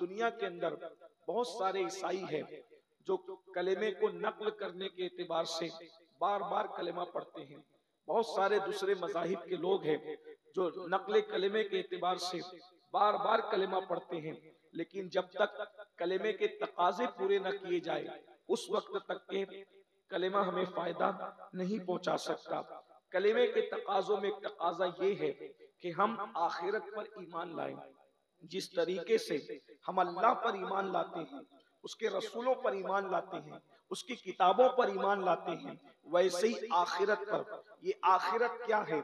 दुनिया के अंदर बहुत सारे ईसाई हैं जो कलेमे को नकल करने के एतबार से बार बार कलेमा पढ़ते हैं। बहुत सारे दूसरे मज़ाहिब के लोग हैं जो नकले कलेमे के एतबार से बार बार कलेमा पढ़ते हैं, लेकिन जब तक कलेमे के तकाजे पूरे न किए जाए उस वक्त तक के कलेमा हमें फायदा नहीं पहुंचा सकता। कलेमे के तकाजों में एक तकाजा ये है कि हम आखिरत पर ईमान लाएं। जिस तरीके से हम अल्लाह पर ईमान लाते हैं, उसके रसूलों पर ईमान लाते हैं, उसकी किताबों पर ईमान लाते हैं, वैसे ही आखिरत पर। ये आखिरत क्या है?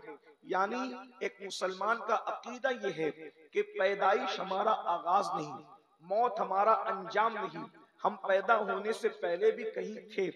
यानी एक मुसलमान का अकीदा ये है कि पैदाइश हमारा आगाज नहीं, मौत हमारा अंजाम नहीं। हम पैदा होने से पहले भी कहीं थे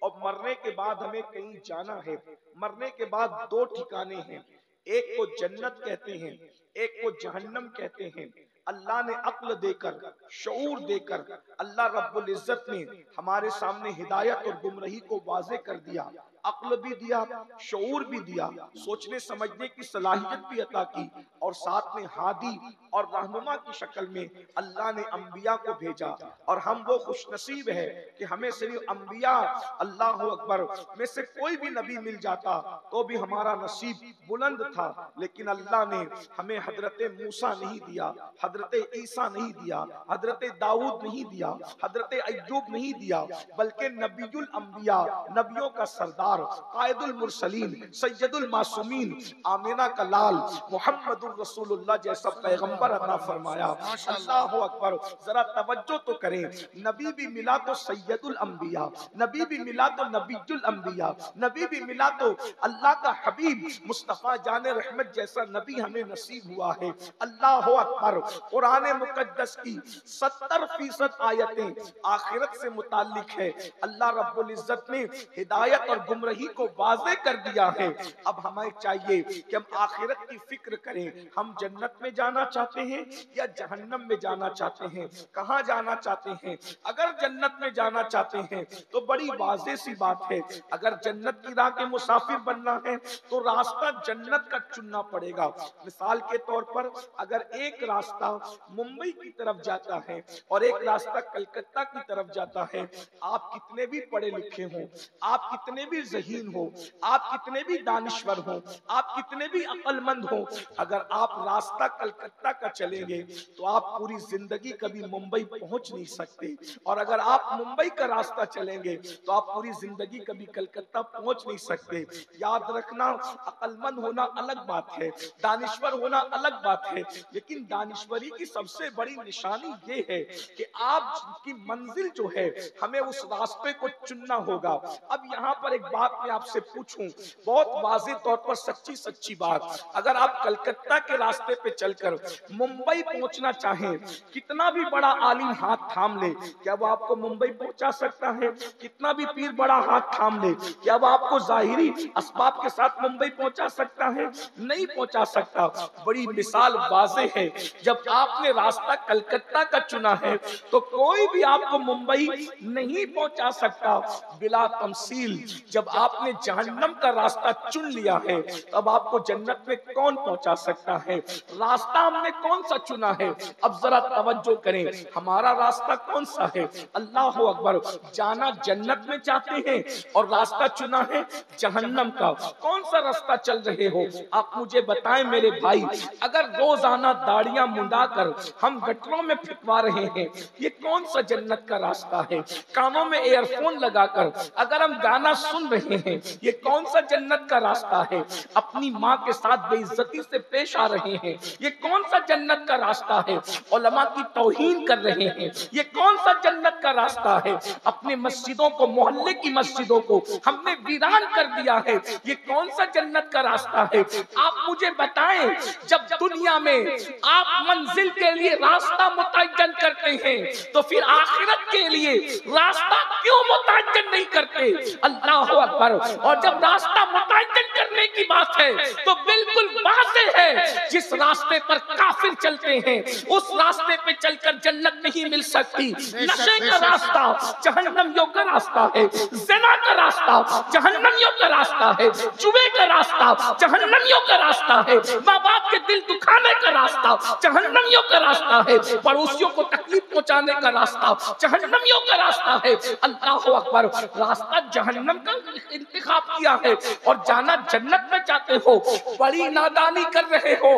और मरने के बाद हमें कहीं जाना है। मरने के बाद दो ठिकाने हैं, एक को जन्नत कहते हैं, एक को जहन्नम कहते हैं। अल्लाह ने अक्ल देकर, शऊर देकर, अल्लाह रब्बुल इज्जत ने हमारे सामने हिदायत और गुमराही को वाज़े कर दिया। अक्ल भी दिया, शऊर भी दिया, सोचने समझने की सलाहियत भी अता की, और साथ में हादी और रहनुमा की शक्ल में अल्लाह ने अंबिया को भेजा। और हम वो खुशनसीब है कि हमें सिर्फ अंबिया, अल्लाह अकबर, में से कोई भी नबी मिल जाता तो भी हमारा नसीब बुलंद था। लेकिन अल्लाह ने हमें हजरत मूसा नहीं दिया, हजरत ईसा नहीं दिया, हजरत दाऊद नहीं दिया, हजरत अय्यूब नहीं दिया, बल्कि नबीयुल अंबिया, नबियों का सरदार, कायदुल मुरसलीन, सैयदुल मासूमीन, आमिना का लाल मोहम्मदुर रसूलुल्लाह जैसा पैगंबर अता फरमाया। अल्लाह अकबर, जरा तवज्जो तो करें। नबी भी मिला तो सैयदुल अंबिया, नबी भी मिला तो नबीयुल अंबिया, नबी भी मिला तो अल्लाह का हबीब मुस्तफा जाने रहमत जैसा नबी हमें नसीब हुआ है। अल्लाह अकबर। कुरान मुकद्दस की 70% आयतें आखिरत से मुताल्लिक है। अल्लाह रब्बुल इज्जत ने हिदायत और गुमराही को वाज़े कर दिया है। अब हमें चाहिए कि हम आखिरत की फिक्र करें। हम जन्नत में जाना चाहते हैं या जहन्नम में जाना चाहते हैं? कहाँ जाना चाहते हैं? अगर जन्नत में जाना चाहते हैं तो बड़ी वाज़े सी बात है, अगर जन्नत की राह के मुसाफिर बनना है तो रास्ता जन्नत का चुनना पड़ेगा। मिसाल के तौर पर अगर एक रास्ता मुंबई की तरफ जाता है और एक रास्ता कलकत्ता की तरफ जाता है, आप कितने भी पढ़े लिखे हों, आप कितने भी ज़हीन हो, आप कितने भी दानिश्वर हो, आप कितने भी अक्लमंद हो, अगर आप रास्ता कलकत्ता का चलेंगे तो आप पूरी जिंदगी कभी मुंबई पहुंच नहीं सकते। और अगर आप मुंबई का रास्ता चलेंगे तो आप पूरी जिंदगी कभी कलकत्ता पहुंच नहीं सकते। याद रखना, अक्लमंद होना अलग बात है, दानिश्वर होना अलग बात है, लेकिन दानिश्वरी की सबसे बड़ी निशानी ये है कि आपकी मंजिल जो है हमें उस रास्ते को चुनना होगा। अब यहाँ पर एक बात मैं आपसे पूछूं, बहुत वाज़ेह तौर पर सच्ची बात, अगर आप कलकत्ता के रास्ते पे चलकर मुंबई पहुंचना चाहें, कितना भी बड़ा आलिम हाथ थाम ले, क्या वो आपको मुंबई पहुंचा सकता है? कितना भी पीर बड़ा हाथ थाम ले, क्या वो आपको जाहिरी असबाब के साथ मुंबई पहुंचा सकता है? नहीं पहुंचा सकता। बड़ी मिसाल वाज़ेह है, जब आपने रास्ता कलकत्ता का चुना है तो कोई भी आपको मुंबई नहीं पहुंचा सकता। बिला तमसील, जब आपने जहन्नम का रास्ता चुन लिया है तब आपको जन्नत में कौन पहुंचा सकता है? रास्ता हमने कौन सा चुना है? अब जरा तवज्जो करें, हमारा रास्ता कौन सा है? अल्लाह अकबर। जाना जन्नत में चाहते हैं और रास्ता चुना है जहन्नम का। कौन सा रास्ता चल रहे हो आप मुझे बताएं मेरे भाई। अगर रोजाना दाढ़ियां मुंडाकर हम गटरों में फिकवा रहे हैं, ये कौन सा जन्नत का रास्ता है? कानों में एयरफोन लगाकर अगर हम गाना सुन रहे हैं, ये कौन सा जन्नत का रास्ता है? अपनी माँ के साथ बेइज्जती से पेश आ रहे हैं, ये कौन सा जन्नत का रास्ता है? उलमा की तौहीन कर रहे हैं, ये कौन सा जन्नत का रास्ता है? अपने मस्जिदों को, मोहल्ले की मस्जिदों को हमने वीरान कर दिया है, ये कौन सा जन्नत का रास्ता है? आप मुझे बताएं, जब दुनिया में आप मंजिल के लिए रास्ता मुतय्यन करते हैं तो फिर आखिरत के लिए रास्ता क्यों मुतय्यन नहीं करते? अल्लाह अकबर। और जब रास्ता मुतअय्यन करने की बात है तो बिल्कुल वाज़ेह है, जिस रास्ते पर काफिर चलते हैं उस रास्ते पे चलकर जन्नत नहीं मिल सकती। नशे का रास्ता जहन्नमियों का रास्ता है, ज़िना का रास्ता जहन्नमियों का रास्ता है, जुए का रास्ता जहन्नमियों का रास्ता है, माँ बाप के दिल दुखाने का रास्ता जहन्नमियों का रास्ता है, पड़ोसियों को तकलीफ पहुंचाने का रास्ता जहन्नमियों का रास्ता है। अल्लाह अकबर, रास्ता जहन्नम का इंतखाब किया है और जाना जन्नत में चाहते हो, बड़ी नादानी कर रहे हो,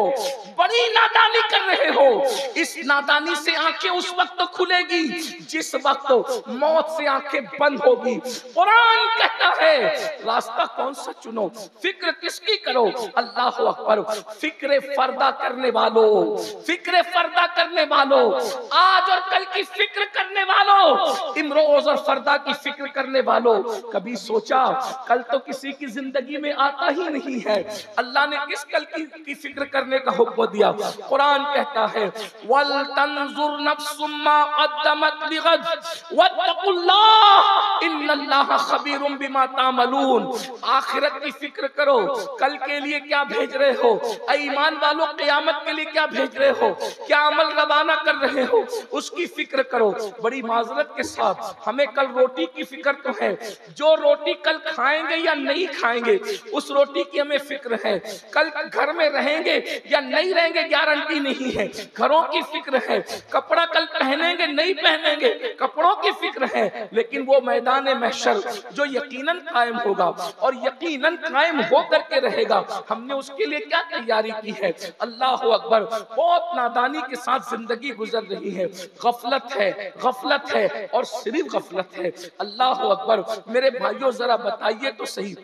बड़ी नादानी कर रहे हो। इस नादानी से आंखें उस वक्त तो खुलेगी जिस वक्त मौत से आंखें बंद होगी। कुरान कहता है रास्ता कौन सा चुनो, फिक्र किसकी करो। अल्लाह अकबर, फिक्र फर्दा करने वालों, फिक्र फर्दा करने वालों, आज और कल की फिक्र करने वालों, इमरोज और फर्दा की फिक्र करने वालों, कभी सोचा कल तो किसी की जिंदगी में आता ही नहीं है, अल्लाह ने किस कल की फिक्र करने का हुक्म दिया। कुरान कहता है वल तंजुर नफ्सुम मा क़द्दमत लिगद वत्तकुल्लाह इन्नल्लाह खबीरुम बिमा तामलून। आखिरत की फिक्र करो, कल के लिए क्या भेज रहे हो, ईमान वालों क़यामत के लिए क्या भेज रहे हो, क्या अमल रवाना कर रहे हो, उसकी फिक्र करो। बड़ी माजरत के साथ हमें कल रोटी की फिक्र तो है, जो रोटी कल खाएंगे या नहीं खाएंगे उस रोटी की हमें फिक्र है। कल घर में रहेंगे या नहीं रहेंगे गारंटी नहीं है, घरों की फिक्र है। कपड़ा कल पहनेंगे नहीं पहनेंगे कपड़ों की फिक्र है। लेकिन वो मैदान महशर जो यकीनन कायम होगा और यकीनन कायम होकर के रहेगा, हमने उसके लिए क्या तैयारी की है। अल्लाह अकबर, बहुत नादानी के साथ जिंदगी गुजर रही है, गफलत है और सिर्फ गफलत है। अल्लाह अकबर, मेरे भाइयों जरा बताइए तो सही,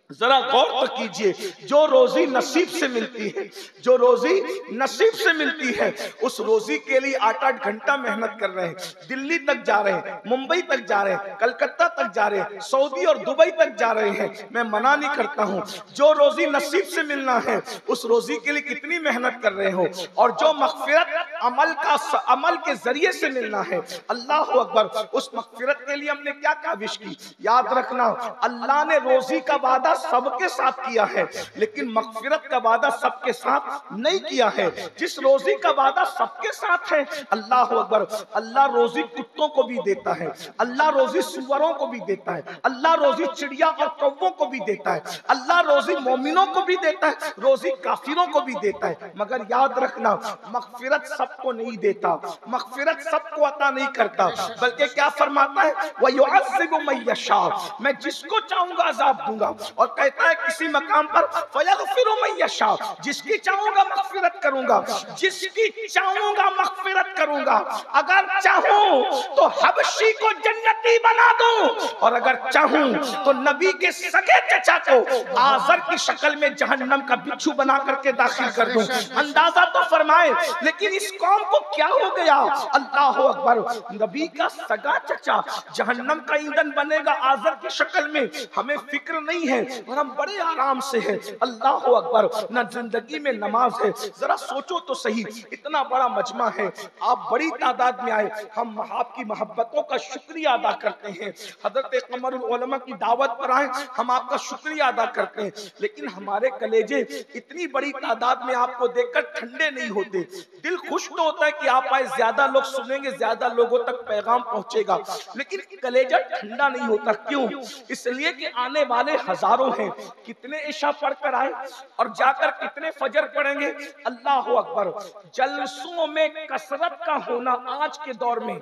जरा गौर तो कीजिए, जो रोजी नसीब से मिलती है, जो रोजी नसीब से मिलती है, उस रोजी के लिए 8-8 घंटा मेहनत कर रहे हैं, दिल्ली तक जा रहे हैं, मुंबई तक जा रहे हैं, कलकत्ता तक जा रहे हैं, सऊदी और दुबई तक जा रहे हैं। मैं मना नहीं करता हूं, जो रोजी नसीब से मिलना है उस रोजी के लिए कितनी मेहनत कर रहे हो, और जो मगफिरत अमल के जरिए से मिलना है, अल्लाह अकबर, उस मगफिरत के लिए हमने क्या काविश की। याद रखना, अल्लाह ने रोजी का वादा सबके साथ किया है, लेकिन मगफिरत का वादा सबके साथ नहीं किया है। जिस रोजी का वादा सबके साथ है, अल्लाह अकबर, अल्लाह रोजी कुत्तों को भी देता है, अल्लाह रोजी सुअरों को भी देता है, अल्लाह रोजी चिड़िया और कौवों को भी देता है, अल्लाह रोजी मोमिनों को भी देता है, रोजी काफिरों को भी देता है। मगर याद रखना, मगफिरत सबको नहीं देता, मगफिरत सबको अता नहीं करता, बल्कि क्या फरमाता है, वयुअज़्ज़िबु मन यशा, मैं जिसको चाहूंगा अज़ाब दूंगा। और कहता है किसी मकाम पर फयग़फ़िरु मन यशा, जिसकी चाहूंगा मग़फ़िरत करूंगा, जिसकी चाहूंगा मग़फ़िरत करूंगा। अगर चाहूं तो हबशी को जन्नती बना दूं, और अगर चाहूं तो नबी के सगे चचा को आज़र की शक्ल में जहन्नम का बिच्छू बना करके दाखिल कर दूं। अंदाजा तो फरमाए, लेकिन इस कौम को क्या हो गया। अल्लाह अकबर, नबी का सगा चचा जहन्नम का ईंधन बनेगा आज़र की शक्ल में, हमें फिक्र नहीं है और हम बड़े आराम से हैं। अल्लाह अकबर, न जिंदगी में नमाज है। जरा सोचो तो सही, इतना बड़ा मजमा है, आप बड़ी तादाद में आए, हम आपकी मोहब्बतों का शुक्रिया अदा करते हैं। हजरत कमरुल उलमा की दावत पर आए, हम आपका शुक्रिया अदा करते हैं, लेकिन हमारे कलेजे इतनी बड़ी तादाद में आपको देखकर ठंडे नहीं होते। दिल खुश तो होता है कि आप आए, ज्यादा लोग सुनेंगे, ज्यादा लोगों तक पैगाम पहुंचेगा, लेकिन कलेजा ठंडा नहीं होता। क्यों? इसलिए कि आने वाले हजारों हैं, कितने इशा पढ़कर आए और जाकर कितने फजर पढ़ेंगे। अल्लाह अकबर, जलसों में कसरत का होना आज के दौर में,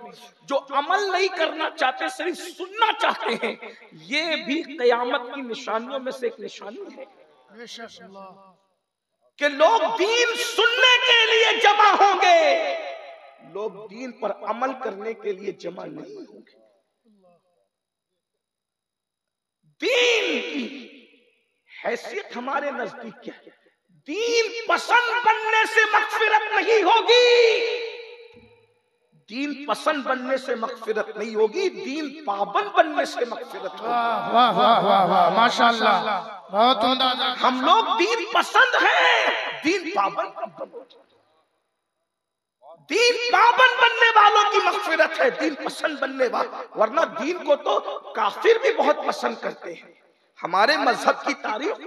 जो अमल नहीं करना चाहते सिर्फ सुनना चाहते हैं, ये भी क़यामत की निशानियों में से एक निशानी है कि लोग दीन सुनने के लिए जमा होंगे, लोग दीन पर अमल करने के लिए जमा नहीं होंगे। दीन की हैसियत हमारे नजदीक क्या है? दीन पसंद बनने से मग़फ़िरत नहीं होगी, दीन पसंद बनने से मग़फ़िरत नहीं होगी, दीन पाबंद बनने से मग़फ़िरत होगी। वाह वाह वाह वाह, माशाअल्लाह, बहुत उम्दा। हम लोग दीन पसंद हैं, दीन पाबंद, दीन पाबंद बनने वालों की मग़फ़िरत है, दीन पसंद बनने वाला। वरना दीन को तो काफिर भी बहुत पसंद करते हैं। हमारे मजहब की तारीफ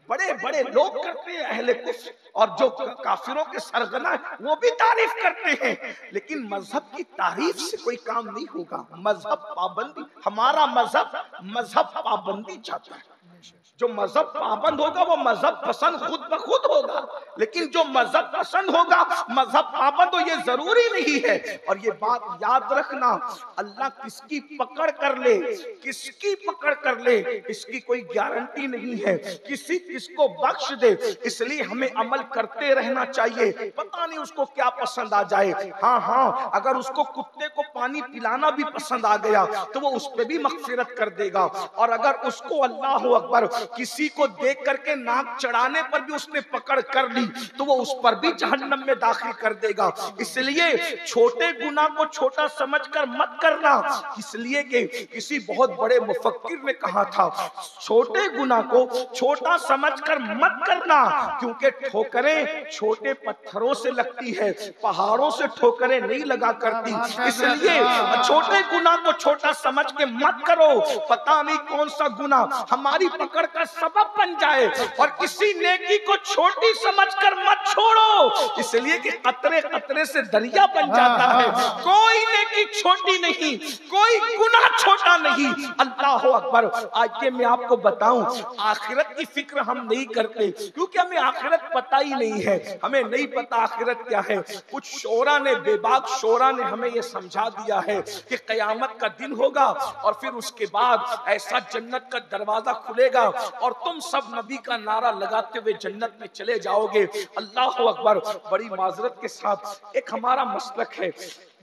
बड़े बड़े लोग करते हैं, अहले कुफ्र, और जो काफिरों के सरगना वो भी तारीफ करते हैं, लेकिन मजहब की तारीफ से कोई काम नहीं होगा। मजहब पाबंदी, हमारा मजहब पाबंदी चाहता है। जो मजहब पाबंद होगा वो मजहब पसंद खुद ब खुद होगा, लेकिन जो मजहब पसंद होगा मजहब पाबंद हो ये जरूरी नहीं है। और ये बात याद रखना, अल्लाह किसकी पकड़ कर ले, किसकी पकड़ कर ले, इसकी कोई गारंटी नहीं है, किसी किसको बख्श दे। इसलिए हमें अमल करते रहना चाहिए, पता नहीं उसको क्या पसंद आ जाए। हाँ, अगर उसको कुत्ते को पानी पिलाना भी पसंद आ गया तो वो उस पर भी मगफिरत कर देगा, और अगर उसको अल्लाह अकबर किसी को देख करके नाक चढ़ाने पर भी उसने पकड़ कर ली तो वो उस पर भी जहन्नम में दाखिल कर देगा। इसलिए छोटे गुनाह को छोटा समझकर मत करना, इसलिए कि किसी बहुत बड़े मुफक्किर ने कहा था, छोटे गुनाह को छोटा समझकर मत करना, क्योंकि ठोकरें छोटे पत्थरों से लगती है, पहाड़ों से ठोकरें नहीं लगा करती। इसलिए छोटे गुनाह को छोटा समझ के मत करो, पता नहीं कौन सा गुनाह हमारी पकड़ का सबब बन जाए, और किसी नेकी को छोटी समझकर मत छोड़ो, इसलिए कि कतरे कतरे से दरिया बन जाता है। कोई नेकी छोटी नहीं, कोई गुनाह छोटा नहीं। अल्लाह अकबर। आज के मैं आपको बताऊं, आखिरत की फिक्र हम नहीं करते, क्योंकि हमें आखिरत पता ही नहीं है, हमें नहीं पता आखिरत क्या है। कुछ शोरा ने, बेबाक शोरा ने हमें यह समझा दिया है कि कयामत का दिन होगा और फिर उसके बाद ऐसा जन्नत का दरवाजा खुलेगा और तुम सब नबी का नारा लगाते हुए जन्नत में चले जाओगे। अल्लाह अकबर। बड़ी माजरत के साथ एक हमारा मसलक है,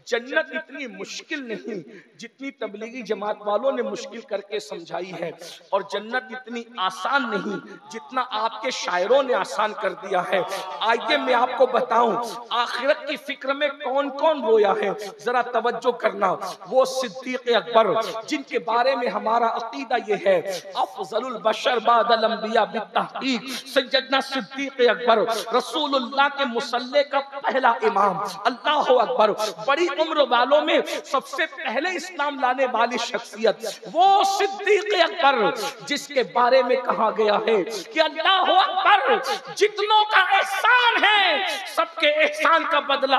जन्नत इतनी मुश्किल नहीं जितनी तबलीगी जमात वालों ने मुश्किल करके समझाई है, और जन्नत इतनी आसान नहीं जितना आपके शायरों ने आसान कर दिया है। आइए मैं आपको बताऊं, आखिरत की फिक्र में कौन कौन रोया है, जरा तवज्जो करना। वो सिद्दीक अकबर जिनके बारे में हमारा अकीदा ये है, अफजलुल बशर बादल अंबिया बित्तहकीक सैयदना सिद्दीक अकबर, रसूलुल्लाह के मुसल्ले का पहला इमाम। अल्लाह अकबर। बड़ी उम्र वालों में सबसे पहले इस्लाम लाने वाली शख्सियत वो सिद्दीक अकबर, जिसके बारे में कहा गया है कि अल्लाह अकबर, जितनों का एहसान है सबके एहसान का बदला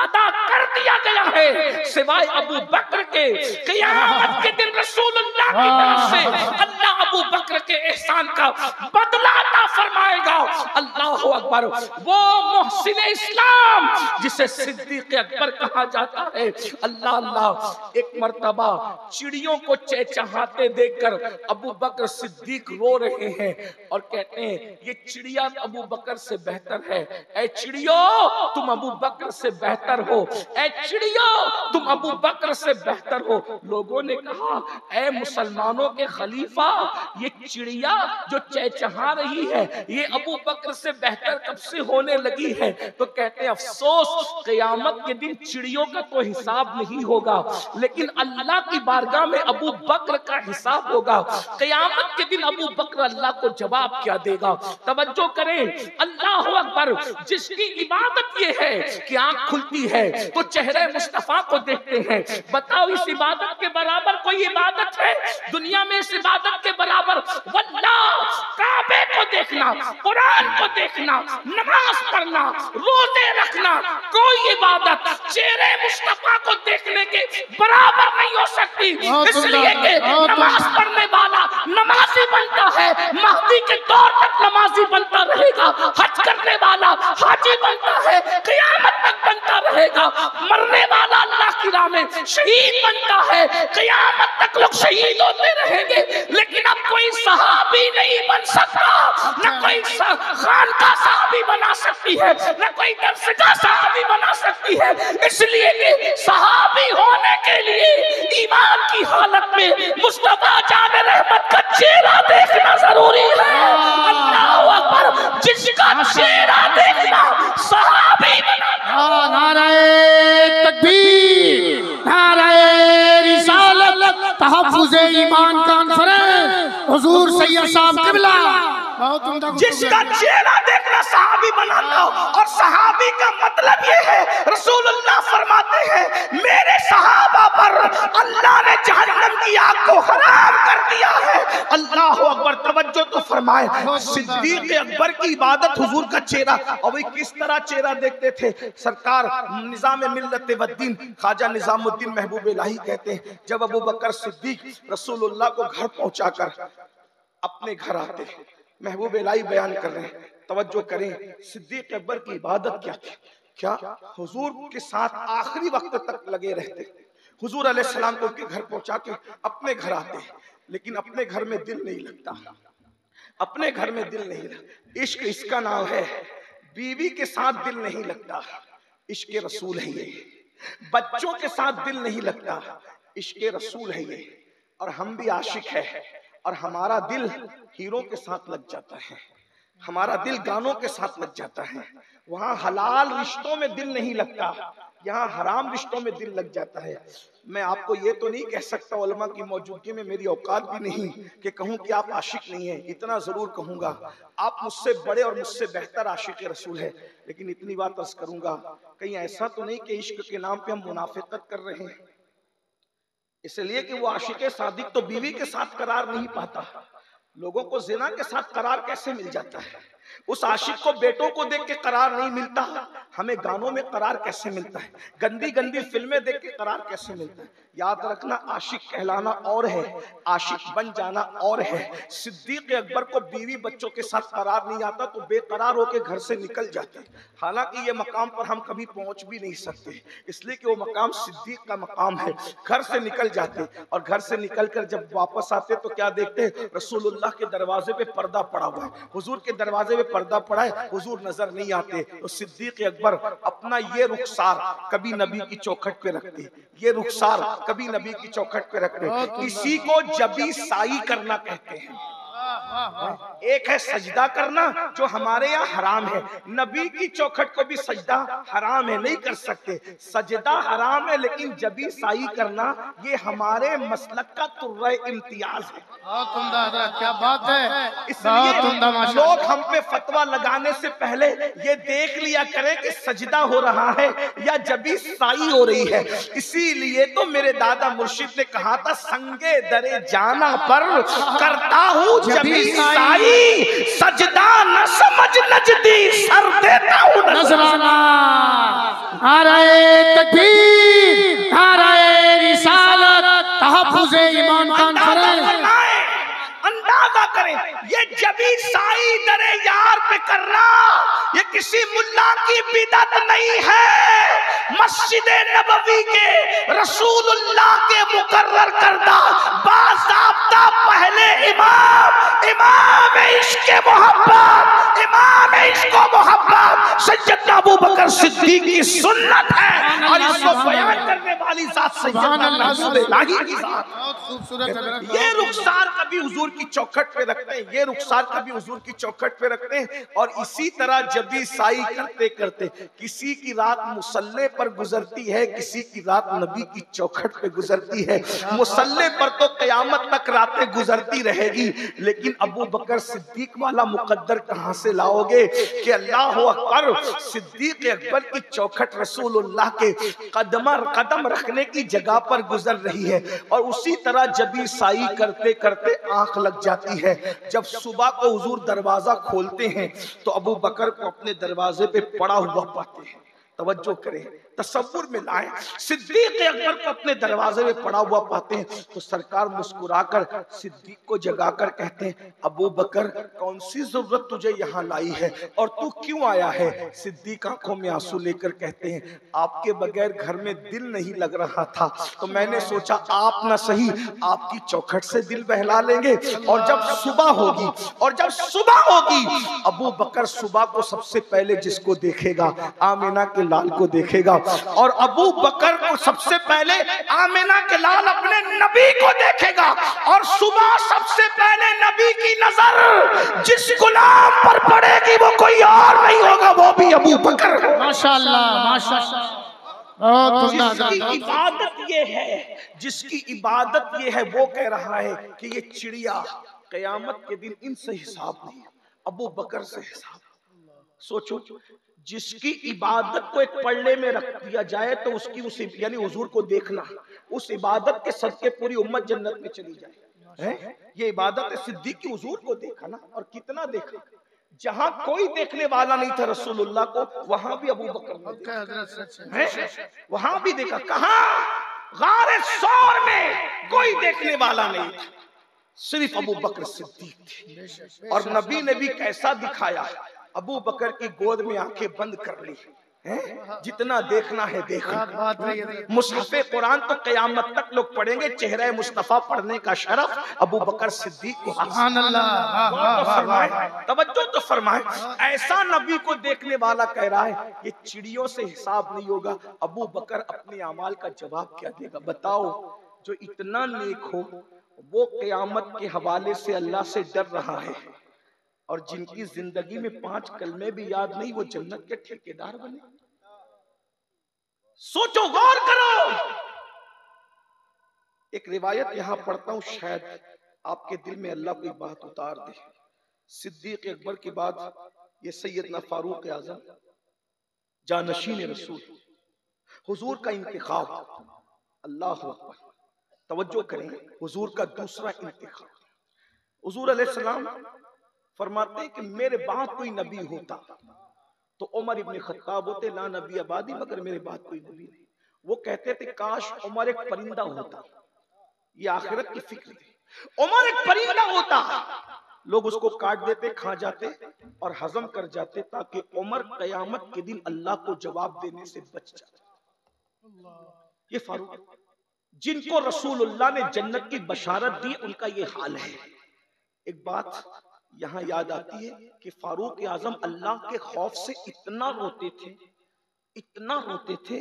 अदा कर दिया गया है सिवाय अबू बकर के। क़यामत के दिन रसूलुल्लाह की तरफ से अल्लाह अबू बकर के एहसान का बदला अता फरमाएगा। अल्लाह अकबर। वो मुहसिन इस्लाम जिसे सिद्दीक अकबर कहा जाता है। अल्लाह अल्लाह। एक मर्तबा चिड़ियों को चहचहाते देखकर अबू बकर सिद्दीक रो रहे हैं और कहते हैं ये चिड़िया अबू बकर से बेहतर है। ऐ चिड़ियों तुम अबू बकर से बेहतर हो, ऐ चिड़ियों तुम अबू बकर से बेहतर हो। लोगों ने कहा ऐ मुसलमानों के खलीफा, ये चिड़िया जो चहचहा रही है ये अबू बकर से बेहतर कब से होने लगी है? तो कहते हैं अफसोस, क़यामत के दिन चिड़ियों का तो हिसाब नहीं होगा, लेकिन अल्लाह की बारगाह में अबू बकर का हिसाब होगा। क़यामत के दिन अबू बकर अल्लाह को जवाब क्या देगा? तवज्जो करें। अल्लाह अकबर। जिसकी इबादत ये है कि आंख खुलती है तो चेहरे मुस्तफा को देखते हैं। बताओ इस इबादत के बराबर कोई इबादत है दुनिया में? इस इबादत के बराबर वल्लाह काबे को देखना, कुरान को देखना, नमाज पढ़ना, रोजे रखना, कोई इबादत चेहरे मुस्तफा को देखने के बराबर नहीं हो सकती। इसलिए कि नमाज पढ़ने वाला नमाजी बनता है, महदी के दौर तक नमाजी बनता रहेगा। हज करने वाला हाजी बनता है, क़यामत तक बनता रहेगा। मरने वाला अल्लाह की राह में शहीद बनता है, क़यामत तक लोग शहीद होते रहेंगे। लेकिन अब कोई सहाबी नहीं बन सकता, न कोई खानका सहाबी बना सकती है, न कोई दरसगाह सहाबी बना सकती है। इसलिए कि सहाबी होने के लिए ईमान की हालत में मुस्तफा जान रहमत का चेहरा देखना जरूरी है। अल्लाह अकबर। जिसका चेहरा देखना सहाबी बना। नाराए तकबीर, नाराए रिसालत, तहफ्फुज़े ईमान कॉन्फ्रेंस, हुजूर सैयद साहब किबला। जिसका चेहरा देखना सहाबी बनाना, और सहाबी का मतलब ये है, रसूलुल्लाह फरमाते हैं मेरे सहाबा पर अल्लाह ने जहन्नम की आग को हराम कर दिया है। अल्लाह अकबर। पर तवज्जो तो फरमाए, सिद्दीक अकबर की इबादत हुजूर का चेहरा, और वही किस तरह चेहरा देखते थे सरकार। निजाम मिल्लत वद्दीन ख्वाजा निजामुद्दीन महबूब इलाही कहते हैं, जब अबू बकर सिद्दीक रसूलुल्लाह को घर पहुंचाकर अपने घर आते, महबूब इलाही बयान कर रहे हैं, तवज्जो करें, सिद्दीक अकबर की इबादत क्या थी, क्या हुजूर के साथ आखिरी वक्त तक लगे रहते। हुजूर अलैहिस्सलाम को उनके घर पहुंचा के अपने घर आते, लेकिन अपने घर में दिल नहीं लगता, अपने घर में दिल नहीं लगता। इश्क इसका नाम है, बीवी के साथ दिल नहीं लगता, इश्क रसूल है ये। बच्चों के साथ दिल नहीं लगता, इश्क रसूल है ये। और हम भी आशिक है, और हमारा दिल हीरों के साथ लग जाता है, हमारा दिल गानों के साथ लग जाता है। वहां हलाल रिश्तों में दिल नहीं लगता, यहाँ हराम रिश्तों में दिल लग जाता है। मैं आपको ये तो नहीं कह सकता, उलमा की मौजूदगी में मेरी औकात भी नहीं कि कहूँ कि आप आशिक नहीं है। इतना जरूर कहूंगा, आप मुझसे बड़े और मुझसे बेहतर आशिक रसूल है। लेकिन इतनी बात अर्ज करूंगा, कहीं ऐसा तो नहीं कि इश्क के नाम पे हम मुनाफिकत कर रहे हैं, इसलिए कि वो आशिक सादिक तो बीवी के साथ करार नहीं पाता। लोगों को जिना के साथ करार कैसे मिल जाता है? उस आशिक को बेटों को देख के करार नहीं मिलता, हमें गानों में करार कैसे मिलता है? गंदी गंदी फिल्में देख के करार कैसे मिलता है? याद रखना, आशिक कहलाना और है, आशिक बन जाना और है। सिद्दीक अकबर को बीवी बच्चों के साथ करार नहीं आता तो बेकरार होकर घर से निकल जाते। हालांकि ये मकाम पर हम कभी पहुंच भी नहीं सकते, इसलिए कि वो मकाम सिद्दीक का मकाम है। घर से निकल जाते, और घर से निकलकर जब वापस आते तो क्या देखते? रसूलुल्लाह के दरवाजे पे पर्दा पड़ा हुआ है, हुजूर के दरवाजे पे पर्दा पड़ा है, हुजूर नजर नहीं आते। तो सिद्दीक अकबर अपना ये रुखसार कभी नबी की चौखट पे रखते, ये रुखसार कभी नबी की चौखट पे रखते। इसी को जबी साई करना कहते हैं। एक है सजदा करना जो हमारे यहाँ हराम है, नबी की चौखट को भी सजदा हराम है, नहीं कर सकते। सजदा हराम है, लेकिन जबी साई करना ये हमारे मसलक का तुर्रा इम्तियाज है। क्या बात है, इसलिए लोग हम पे फतवा लगाने से पहले ये देख लिया करें कि सजदा हो रहा है या जबी साई हो रही है। इसीलिए तो मेरे दादा मुर्शिद ने कहा था, संगे दरे जाना पर करता हूँ जबी साई, सजदा न समझ नजदी सर देता हूँ नजराना। नारे तकबीर, नारे रिसालत, तहफ्फुज़े ईमान का अंदाजा करें, ये जबी साई दरे यार पे करना ये किसी मुल्ला की बिदअत नहीं है। मस्जिद नबवी के रसूलुल्लाह के मुकर्रर करदा बाज़ाब्ता पहले इमाम इश्क़ मोहब्बत, इमाम इश्क़ मोहब्बत सैयदना अबू बकर सिद्दीक की सुन्नत है, और इसको बयान करने वाली जात सैयदना महबूब इलाही की जात। ये रुखसार कभी हुजूर की चौखट पे रखते हैं, ये रुखसार कभी हुजूर की चौखट पे रखते हैं। और इसी तरह जबी साई करते करते किसी की रात मुसल्ले पर गुजरती है, किसी की रात नबी की चौखट पे गुजरती है। मुसल्ले पर तो कयामत तक रातें गुजरती रहेगी, लेकिन अबू बकर सिद्दीक वाला मुकद्दर कहां से लाओगे कि अल्लाह अकबर, सिद्दीक अकबर की चौखट रसूलुल्लाह के कदम रखने की जगह पर गुजर रही है। और उसी तरह जबी साई करते करते आंख लग जाती है। जब सुबह को हुजूर दरवाजा खोलते हैं तो अबू बकर को अपने दरवाजे पे पड़ा हुआ पाते हैं। तवज्जो करें, तसव्वुर में लाएं, सिद्दीक अकबर को अपने दरवाजे में पड़ा हुआ पाते हैं तो सरकार मुस्कुराकर सिद्दीक को जगाकर कहते हैं, अबू बकर कौन सी जरूरत तुझे यहाँ लाई है और तू क्यों आया है? सिद्दीक आंखों में आंसू लेकर कहते हैं, आपके बगैर घर में दिल नहीं लग रहा था, तो मैंने सोचा आप ना सही आपकी चौखट से दिल बहला लेंगे। और जब सुबह होगी अबू बकर सुबह को सबसे पहले जिसको देखेगा आमिना के लाल को देखेगा, और अबू बकर को सबसे पहले आमिना के लाल अपने नबी को देखेगा। और सुबह सबसे पहले नबी की नजर जिस गुलाम पर पड़ेगी वो कोई और नहीं होगा, वो भी अबू बकर। माशाअल्लाह माशाअल्लाह। जिसकी इबादत ये है, जिसकी इबादत ये है, वो कह रहा है कि ये चिड़िया कयामत के दिन इनसे हिसाब नहीं, अबू बकर से हिसाब। सोचो, जिसकी इबादत को एक पल्ले में रख दिया जाए तो उसकी यानी हुजूर को देखना, उस इबादत के सदके पूरी उम्मत जन्नत में चली जाए। है? ये इबादत सिद्दीक की हुजूर को देखा ना, और कितना देखा। जहां कोई देखने वाला नहीं था रसूलुल्लाह को, वहां भी अबू बकर ने देखा, वहां भी देखा। कहां? गारे सौर में कोई देखने वाला नहीं था, सिर्फ अबू बकर सिद्दीक थे। और नबी ने भी कैसा दिखाया, अबू बकर की गोद में आंखें बंद कर ली, जितना देखना है देखना। मुसहफ़े कुरान तो क़यामत तक लोग पढ़ेंगे, चेहरा मुस्तफ़ा पढ़ने का शरफ अबू बकर सिद्दीक को हासिल। तवज्जो तो फरमाए, ऐसा नबी को देखने वाला कह रहा है ये चिड़ियों से हिसाब नहीं होगा, अबू बकर अपने अमाल का जवाब क्या देगा? बताओ, जो इतना नेक हो वो क़यामत के हवाले से अल्लाह से डर रहा है, और जिनकी जिंदगी में 5 कलमे भी याद नहीं, वो जन्नत के ठेकेदार बने। सोचो, गौर करो। एक रिवायत यहां पढ़ता हूं, शायद आपके दिल में अल्लाह कोई बात उतार दे। सिद्दीक अकबर के बाद ये सैयदना फारूक आजम जानशीन रसूल, हुजूर का इंतखाब। अल्लाह अकबर, तवज्जो करें, हुजूर का दूसरा इंतखाब। हुजूर अलैहिस्सलाम फरमाते हैं कि मेरे बाद कोई नबी होता तो उमर इब्न खत्ताब होते, ला नबी आबादी, मगर मेरे बाद कोई नबी नहीं। वो कहते थे काश उमर एक परिंदा होता, ये आखिरत की फिक्र थी। उमर एक परिंदा होता, लोग उसको काट देते, खा जाते और हजम कर जाते, ताकि उमर कयामत के दिन अल्लाह को जवाब देने से बच जाते। ये फारूक, जिनको रसूलुल्लाह ने जन्नत की बशारत दी, उनका ये हाल है। एक बात यहां याद आती है कि फारूक आजम अल्लाह के खौफ से इतना रोते थे, इतना रोते थे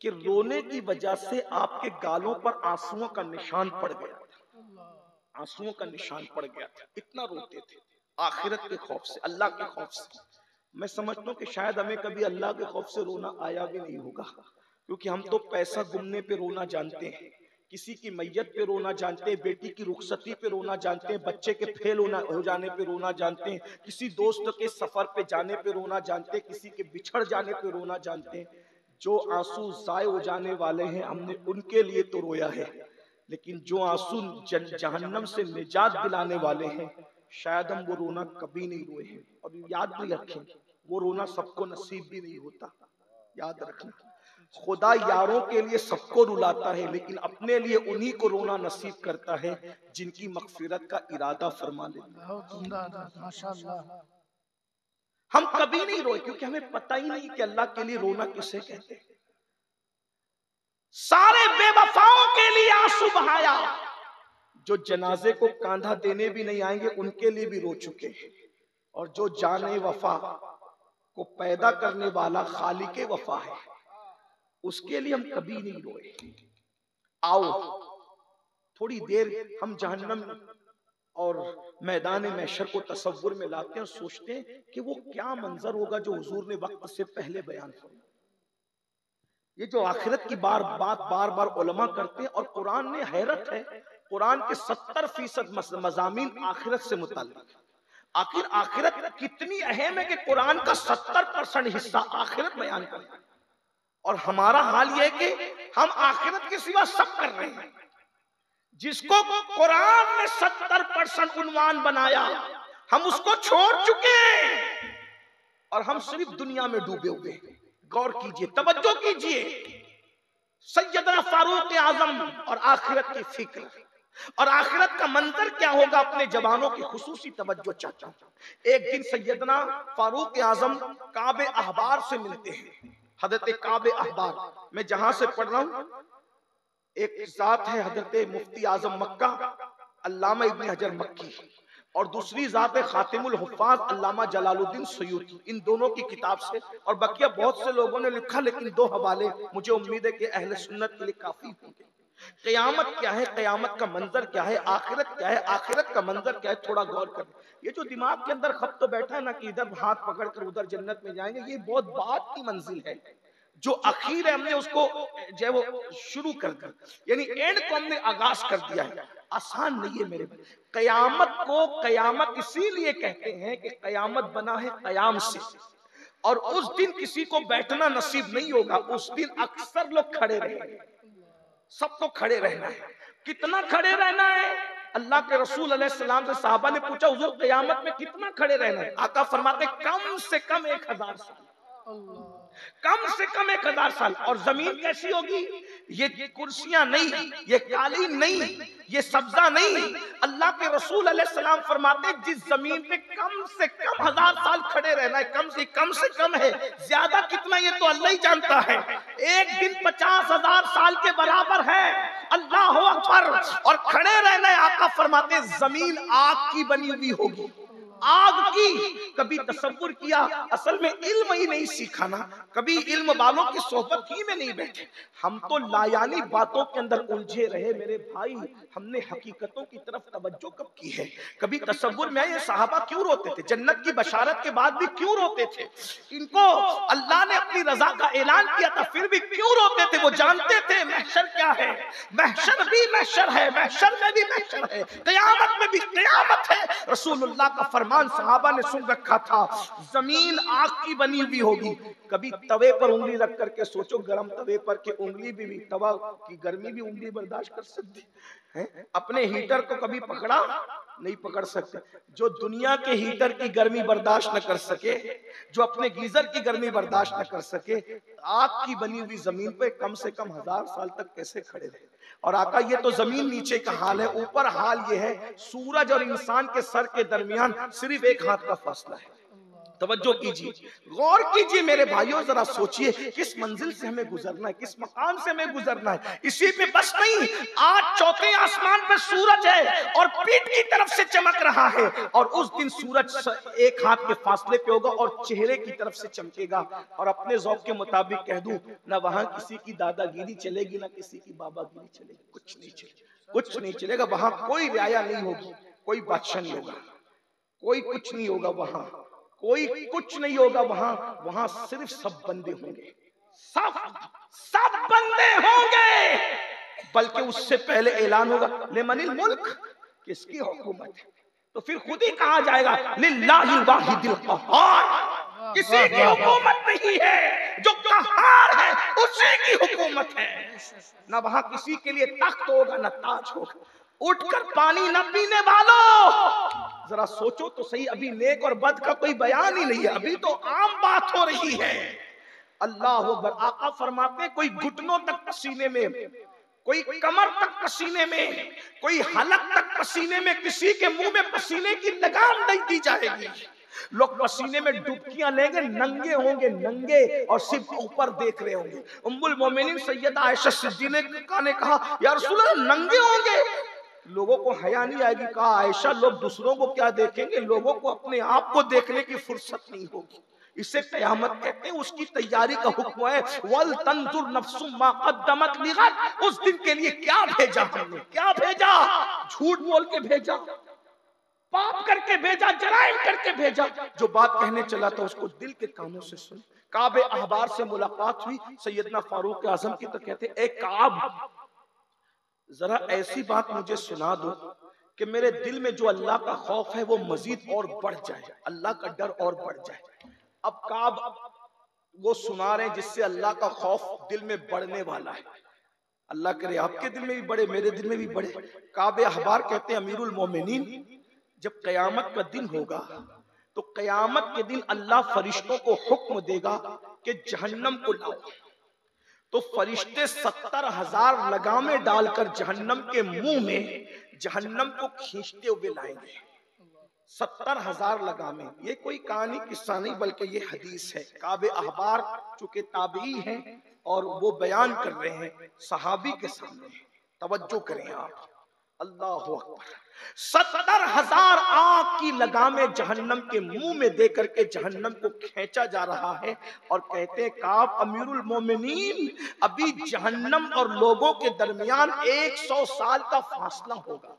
कि रोने की वजह से आपके गालों पर आंसुओं का निशान पड़ गया था, आंसुओं का निशान पड़ गया था, इतना रोते थे आखिरत के खौफ से, अल्लाह के खौफ से। मैं समझता हूँ कि शायद हमें कभी अल्लाह के खौफ से रोना आया भी नहीं होगा, क्योंकि हम तो पैसा गुमने पे रोना जानते हैं, किसी की मैयत पे रोना जानते हैं, बेटी की रुखसती पे रोना जानते हैं, बच्चे के फेल हो जाने पे रोना जानते हैं, किसी दोस्त के सफर पे जाने पे रोना जानते हैं, किसी के बिछड़ जाने पे रोना जानते हैं। जो आंसू जाए हो जाने वाले हैं, हमने उनके लिए तो रोया है, लेकिन जो आंसू जहन्नम से निजात दिलाने वाले हैं, शायद हम वो रोना कभी नहीं रोए हैं। और याद भी रखें, वो रोना सबको नसीब भी नहीं होता। याद रखना, खुदा यारों के लिए सबको रुलाता है, लेकिन अपने लिए उन्हीं को रोना नसीब करता है जिनकी मगफिरत का इरादा फरमा लेता। माशाअल्लाह, हम कभी नहीं रोए, क्योंकि हमें पता ही नहीं कि अल्लाह के लिए रोना किसे कहते हैं। सारे बेवफाओं के लिए आंसू बहाया, जो जनाजे को कांधा देने भी नहीं आएंगे उनके लिए भी रो चुके हैं, और जो जाने वफा को पैदा करने वाला खालिके वफा है, उसके लिए हम कभी नहीं रोए। आओ थोड़ी देर हम जहन्नम और मैदान महशर को तसव्वुर में लाते हैं और सोचते हैं कि वो क्या मंजर होगा जो हुजूर ने वक्त से पहले बयान किया। ये जो आखिरत की बार बार उलमा करते हैं, और कुरान ने, हैरत है, कुरान के 70% मज़ामीन आखिरत से मुताल्लिक। आखिर आखिरत कितनी अहम है कि कुरान का 70% हिस्सा आखिरत बयान करता है, और हमारा हाल यह है कि हम आखिरत के सिवा सब कर रहे हैं। जिसको कुरान ने 70% उन्वान बनाया, हम उसको छोड़ चुके हैं और हम सिर्फ दुनिया में डूबे हुए हैं। गौर कीजिए, तवज्जो कीजिए। सैयदना फारूक आजम और आखिरत की फिक्र, और आखिरत का मंजर क्या होगा, अपने जवानों की खुसूसी तवज्जो चाहता हूं। एक दिन सैयदना फारूक आजम काबे अहबार से मिलते हैं। हजरत काबे अहबार, मैं जहां से पढ़ रहा हूं, एक जात है हजरत मुफ्ती आजम मक्का अल्लामा इब्न हजर मक्की, और दूसरी जात है खातिमुल हुफ्फाज अल्लामा जलालुद्दीन सयूती। इन दोनों की किताब से, और बकिया बहुत से लोगों ने लिखा, लेकिन 2 हवाले मुझे उम्मीद है कि अहले सुन्नत के लिए काफी होंगे। क़यामत क्या है, क़यामत का मंजर क्या है, आखिरत क्या है, आखिरत का मंजर क्या है, थोड़ा गौर करें। ये जो दिमाग के अंदर खप तो बैठा है ना कि इधर हाथ पकड़कर उधर जन्नत में जाएंगे, ये बहुत बात की मंजिल है। जो अखीर है हमने उसको जो वो शुरू कर दी, यानी एंड को हमने आगाज कर दिया है। आसान नहीं है मेरे भाई। क़यामत को क़यामत इसीलिए कहते हैं कि क़यामत बना है क़याम से, और उस दिन किसी को बैठना नसीब नहीं होगा। उस दिन अक्सर लोग खड़े रहेंगे, सबको खड़े रहना है। कितना खड़े रहना है? अल्लाह के रसूल अलैहिस्सलाम से सहाबा ने पूछा हुजूर क़यामत में कितना खड़े रहना है? आका फरमाते कम से कम 1000 साल, कम से कम 1000 साल। और जमीन कैसी होगी? ये कुर्सियां नहीं, ये कालीन नहीं, ये सब्जा नहीं। अल्लाह के रसूल अलैहिस्सलाम फरमाते जिस जमीन पे कम से कम 1000 साल खड़े रहना है, कम से कम है, ज्यादा कितना ये तो अल्लाह ही जानता है। एक दिन 50,000 साल के बराबर है। अल्लाह अकबर। और खड़े रहना है, आका फरमाते जमीन आग की बनी हुई होगी, आग की। कभी तसव्वुर किया, असल में इल्म ही नहीं सीखा ना, कभी इल्म वालों की सोहबत ही में नहीं बैठे। हम तो लायानी बातों के अंदर उलझे रहे मेरे भाई, हमने हकीकतों की तरफ तवज्जो कब की है? कभी तसव्वुर में ये सहाबा क्यों रोते थे? जन्नत की बशारत के बाद भी क्यों रोते थे? इनको अल्लाह ने अपनी रजा का ऐलान किया था, फिर भी क्यों रोते थे? वो जानते थे महशर क्या है, महशर भी महशर है, महशर में भी महशर है, क़यामत में भी क़यामत है। रसूलुल्लाह का फरमान सहाबा ने सुन रखा था, जमीन आग की बनी हुई होगी। कभी तवे पर उंगली रख करके सोचो, गरम तवे पर के उंगली भी तवा की गर्मी भी उंगली बर्दाश्त कर सकती है? अपने हीटर को कभी पकड़ा? नहीं पकड़ सकते। जो दुनिया के हीटर की गर्मी बर्दाश्त न कर सके, जो अपने गीजर की गर्मी बर्दाश्त न कर सके, आग की बनी हुई जमीन पे कम से कम 1000 साल तक कैसे खड़े रहे? और आका ये तो जमीन नीचे का हाल है, ऊपर हाल ये है, सूरज और इंसान के सर के दरमियान सिर्फ 1 हाथ का फासला है। तवज्जो कीजिए, गौर कीजिए मेरे भाइयों, जरा सोचिए किस मंजिल से हमें गुजरना है, किस मकाम से हमें गुजरना है। इसी पे बस नहीं, आज चौथे आसमान पे सूरज है और पीठ की तरफ से चमक रहा है, और उस दिन सूरज 1 हाथ के फासले पे होगा और चेहरे की तरफ से चमकेगा। और अपने ज़ौक़ के मुताबिक कह दूं, ना वहां किसी की दादागिरी चलेगी, ना किसी की बाबागिरी चलेगी, कुछ नहीं चलेगा, कुछ नहीं चलेगा। वहां कोई रियाया नहीं होगी, कोई बादशाह नहीं होगा, कोई कुछ नहीं होगा, वहां कोई कुछ नहीं होगा। वहां सिर्फ सब बंदे होंगे, सब बंदे होंगे। बल्कि उससे पहले ऐलान होगा लिमनिल मुल्क, किसकी हुकूमत है? तो फिर खुद ही कहा जाएगा लिल्लाहिल वाहिदिल क़हार, किसी की हुकूमत नहीं है, जो क़हार है उसी की हुकूमत है। ना वहां किसी के लिए तख्त होगा, ना ताज होगा। उठकर पानी न पीने वालों, जरा सोचो तो सही, अभी नेक और बद का कोई बयान ही नहीं है, अभी तो आम बात हो रही है। अल्लाह अकबर। आका फरमाते कोई घुटनों तक पसीने में, कोई कमर तक पसीने में, कोई हलक तक पसीने में, किसी के मुंह में पसीने की लगाम नहीं दी जाएगी। लोग पसीने में डुबकियां लेंगे, नंगे होंगे, नंगे, और सिर्फ ऊपर देख रहे होंगे। उम्मुल मोमिनीन सैयदा आयशा सिद्दीक़ा ने कहा या रसूल अल्लाह नंगे होंगे, लोगों को हया नहीं आएगी। कहा आयशा लोग दूसरों को क्या देखेंगे, लोगों को अपने आप को देखने की फुर्सत नहीं होगी। इसे क़यामत कहते हैं, उसकी तैयारी का हुक्म है। वल तंजुर नफ्सुम मा क़द्दमत लिग़द, उस दिन के लिए क्या भेजा हमने, क्या भेजा? झूठ बोल के भेजा, पाप करके भेजा, जराइम करके भेजा। जो बात कहने चला था उसको दिल के कानों से सुन। काबे अहबार से मुलाकात हुई सैयदना फारूक आज़म की, तो कहते ए काब, जरा ऐसी बात मुझे सुना दो कि मेरे दिल में जो अल्लाह का खौफ है वो मजीद और बढ़ जाए, अल्लाह का डर और बढ़ जाए। अब काब वो सुना रहे हैं जिससे अल्लाह का खौफ दिल में बढ़ने वाला है। अल्लाह करे आपके दिल में भी बढ़े, मेरे दिल में भी बढ़े। काबे अहबार कहते हैं अमीरुल मोमिनीन, जब क़यामत का दिन होगा तो क़यामत के दिन अल्लाह फरिश्तों को हुक्म देगा कि जहन्नम को लाओ। तो फरिश्ते 70,000 लगामें डालकर जहन्नम के मुंह में जहन्नम को खींचते हुए लाएंगे। 70,000 लगामें। ये कोई कहानी किस्सा नहीं बल्कि ये हदीस है। काबे अहबार चूंकि ताबई हैं और वो बयान कर रहे हैं सहाबी के सामने। तवज्जो करें आप, अल्लाह अकबर। 70,000 आग की लगामें जहन्नम के मुंह में दे करके जहन्नम को खींचा जा रहा है और कहते हैं काब अमीरुल मोमिनीन, अभी जहन्नम और लोगों के दरमियान 100 साल का फासला होगा।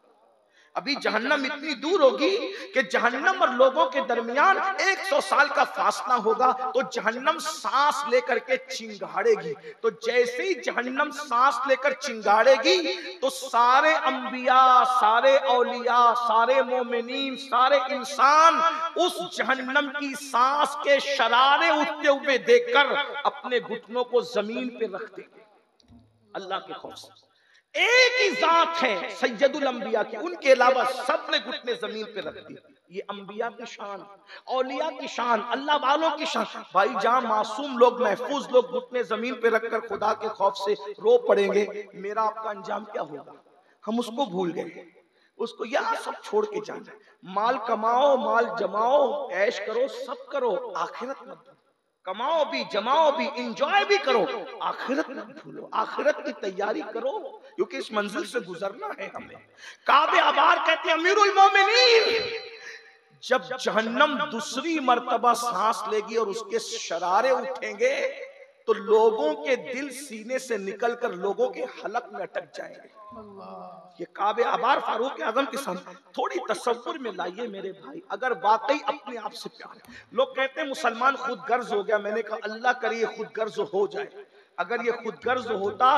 अभी जहन्नम इतनी दूर होगी कि जहन्नम और लोगों के दरमियान 100 साल का फासला होगा। तो जहन्नम सांस लेकर के चिंगाड़ेगी। तो जैसे ही जहन्नम सांस लेकर चिंगाड़ेगी तो सारे अंबिया, सारे औलिया, सारे मोमिनीन, सारे इंसान उस जहन्नम की सांस के शरारे उठते हुए देखकर अपने घुटनों को जमीन पे रख देंगे अल्लाह के खौफ से। एक ही जात है सैयदुल अंबिया की, उनके अलावा सब ने घुटने जमीन पे रख दी। ये अंबिया की शान, औलिया की शान, अल्लाह वालों की शान। भाई जहां मासूम लोग, महफूज लोग घुटने जमीन पे रखकर खुदा के खौफ से रो पड़ेंगे, मेरा आपका अंजाम क्या होगा? हम उसको भूल गए, उसको यहाँ सब छोड़ के जाना। माल कमाओ, माल जमाओ, ऐश करो, सब करो, आखिरत मत भूलो। कमाओ भी, जमाओ भी, इंजॉय भी करो, आखिरत मत भूलो। आखिरत की तैयारी करो, क्योंकि इस मंजिल से गुजरना है हमें। काबे अबार कहते हैं अमीरुल मोमिनीन, जब जहन्नम दूसरी मर्तबा सांस लेगी और उसके शरारे उठेंगे तो लोगों के दिल सीने से निकलकर लोगों के हलक में अटक जाएंगे। ये काबे आबार फारूक आजम के सामने थोड़ी तसव्वुर में लाइए मेरे भाई, अगर वाकई अपने आप से प्यार। लोग कहते हैं मुसलमान खुद गर्ज हो गया, मैंने कहा अल्लाह करे ये खुद गर्ज हो जाए। अगर ये खुद गर्ज होता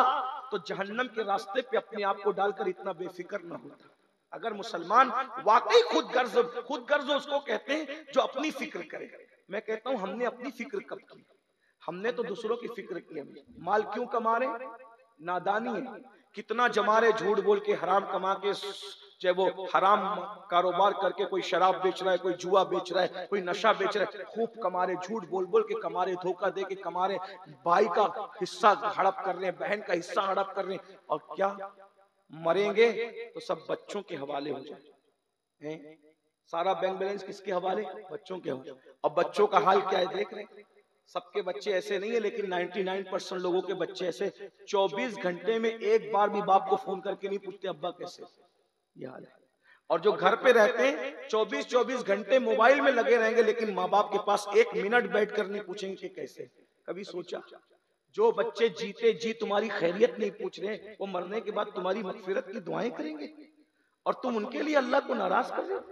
तो जहन्नम के रास्ते पे अपने आप को डालकर इतना बेफिक्र न होता। अगर मुसलमान वाकई खुद गर्ज उसको कहते हैं जो अपनी फिक्र करे। मैं कहता हूं हमने अपनी फिक्र कब की? हमने तो दूसरों की फिक्र की। माल क्यों कमा रहे? नादानी है। कितना जमा रहे झूठ बोल के, हराम कमा के, चाहे वो हराम कारोबार करके, कोई शराब बेच रहा है, कोई जुआ बेच रहा है, कोई नशा बेच रहा है, खूब कमा रहे, झूठ बोल बोल के कमा रहे, धोखा दे के कमा रहे, भाई का हिस्सा हड़प कर रहे हैं, बहन का हिस्सा हड़प कर रहे हैं। और क्या मरेंगे तो सब बच्चों के हवाले हो जाए। सारा बैंक बैलेंस किसके हवाले? बच्चों के हवाले। अब बच्चों का हाल क्या है देख रहे हैं। सबके बच्चे ऐसे नहीं है, लेकिन 99% लोगों के बच्चे ऐसे 24 घंटे में एक बार भी बाप को फोन करके नहीं पूछते अब्बा कैसे, ये हाल है। और जो घर पे रहते हैं 24 घंटे मोबाइल में लगे रहेंगे, लेकिन माँ बाप के पास 1 मिनट बैठ कर नहीं पूछेंगे कि कैसे। कभी सोचा जो बच्चे जीते जी तुम्हारी खैरियत नहीं पूछ रहे, वो मरने के बाद तुम्हारी मगफिरत की दुआएं करेंगे और तुम उनके लिए अल्लाह को नाराज कर रहे हो?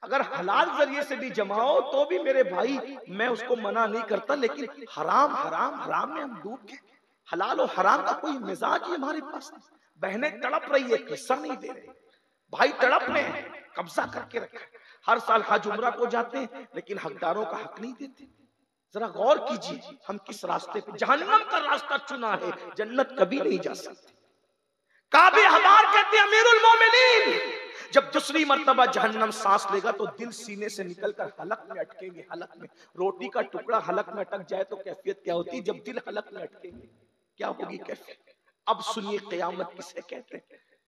अगर हलाल जरिए से भी जमाओ तो भी मेरे भाई मैं उसको मना नहीं करता, लेकिन हराम हराम हराम में हम डूब गए। हलाल और हराम का कोई मिजाज ही हमारे पास नहीं। बहनें तड़प रही है, हिस्सा नहीं दे रहे, भाई तड़प रहे हैं, कब्जा करके रखा है। हर साल हज उम्रा को जाते हैं, लेकिन हकदारों का हक नहीं देते। जरा गौर कीजिए हम किस रास्ते पे, जहन्नम का रास्ता चुना है, जन्नत कभी नहीं जा सकते। काबे हबार कहते हैं अमीरुल मोमिनीन, जब दूसरी मर्तबा जहन्नम सांस लेगा तो दिल सीने से निकलकर हलक में अटकेंगे। हलक में रोटी का टुकड़ा हलक में अटक जाए तो कैफियत क्या होती है? जब दिल हलक में अटकेंगे क्या होगी कैफियत? अब सुनिए क़यामत किसे कहते हैं।